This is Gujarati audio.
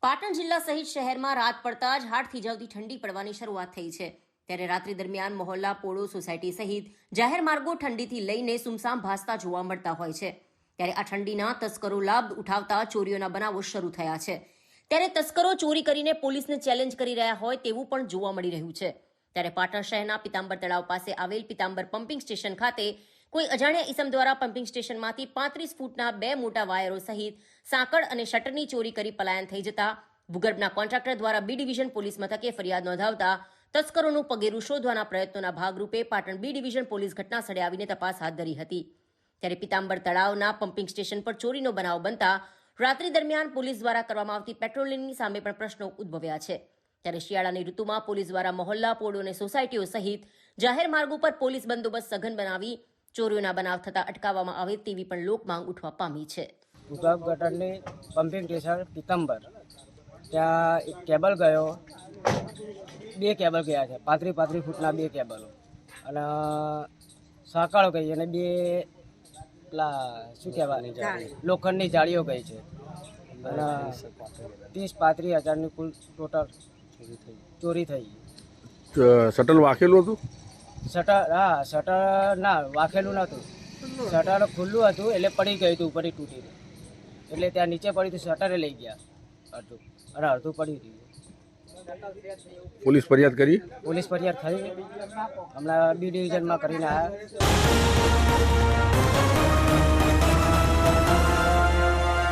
પાટણ જિલ્લા સહિત શહેરમાં રાત પડતા જ હાડ થીજાવતી ઠંડી પડવાની શરૂઆત થઈ છે ત્યારે રાત્રિ દરમિયાન મહોલ્લા પોળો સોસાયટી સહિત જાહેર માર્ગો ઠંડીથી લઈને સુમસામ ભાસતા જોવા મળતા હોય છે ત્યારે આ ઠંડીના તસ્કરો લાભ ઉઠાવતા ચોરીઓના બનાવો શરૂ થયા છે ત્યારે તસ્કરો ચોરી કરીને પોલીસને ચેલેન્જ કરી રહ્યા હોય તેવું પણ જોવા મળી રહ્યું છે ત્યારે પાટણ શહેરના પિતાંબર તળાવ પાસે આવેલ પિતાંબર પમ્પિંગ સ્ટેશન ખાતે કોઈ અજાણ્યા ઇસમ દ્વારા પમ્પિંગ સ્ટેશનમાંથી 35 ફૂટના 2 મોટા વાયરો સહિત સાંકળ અને શટરની ચોરી કરી પલાયન થઈ જતા ભૂગર્ભના કોન્ટ્રાક્ટર દ્વારા બી ડિવિઝન પોલીસ મથકે ફરિયાદ નોંધાવતા તસ્કરોનું પગેરું શોધવાના પ્રયત્નોના ભાગરૂપે પાટણ બી ડિવિઝન પોલીસ ઘટના સ્થળે આવીને તપાસ હાથ ધરી હતી ત્યારે પિતાંબર તળાવના પમ્પિંગ સ્ટેશન પર ચોરીનો બનાવ બનતા રાત્રિ દરમિયાન પોલીસ દ્વારા કરવામાં આવતી પેટ્રોલિંગની સામે પણ પ્રશ્નો ઉદ્ભવ્યા છે ત્યારે શિયાળાની ઋતુમાં પોલીસ દ્વારા મહોલ્લા પોળો અને સોસાયટીઓ સહિત જાહેર માર્ગ ઉપર પોલીસ બંદોબસ્ત સઘન બનાવી ચોરીઓના બનાવ થતા અટકાવવામાં આવે તેવી પણ લોકમાંગ ઉઠવા પામી છે. ભૂગર્ભ ગટરની પમ્પિંગ સ્ટેશન પિતાંબર ત્યાં એક કેબલ ગયો, 2 કેબલ ગયા છે, 35 ફૂટના 2 કેબલો અને સાંકળો ગઈ અને 2 પેલા શું કહેવાય લોખંડની જાળીઓ ગઈ છે અને 30-35 હજારની કુલ ટોટલ ચોરી થઈ. શટલ વાકેલું હતું? શટર ના વાકેલું નહોતું, શટર ખુલ્લું હતું એટલે પડી ગયું હતું ઉપરથી તૂટીને, એટલે ત્યાં નીચે પડ્યું હતું, શટરે લઈ ગયા અડધું અને અડધું પડ્યું હતું. પોલીસ ફરિયાદ કરી? પોલીસ ફરિયાદ થઈ, હમણાં બી ડિવિઝનમાં કરીને આવ્યા.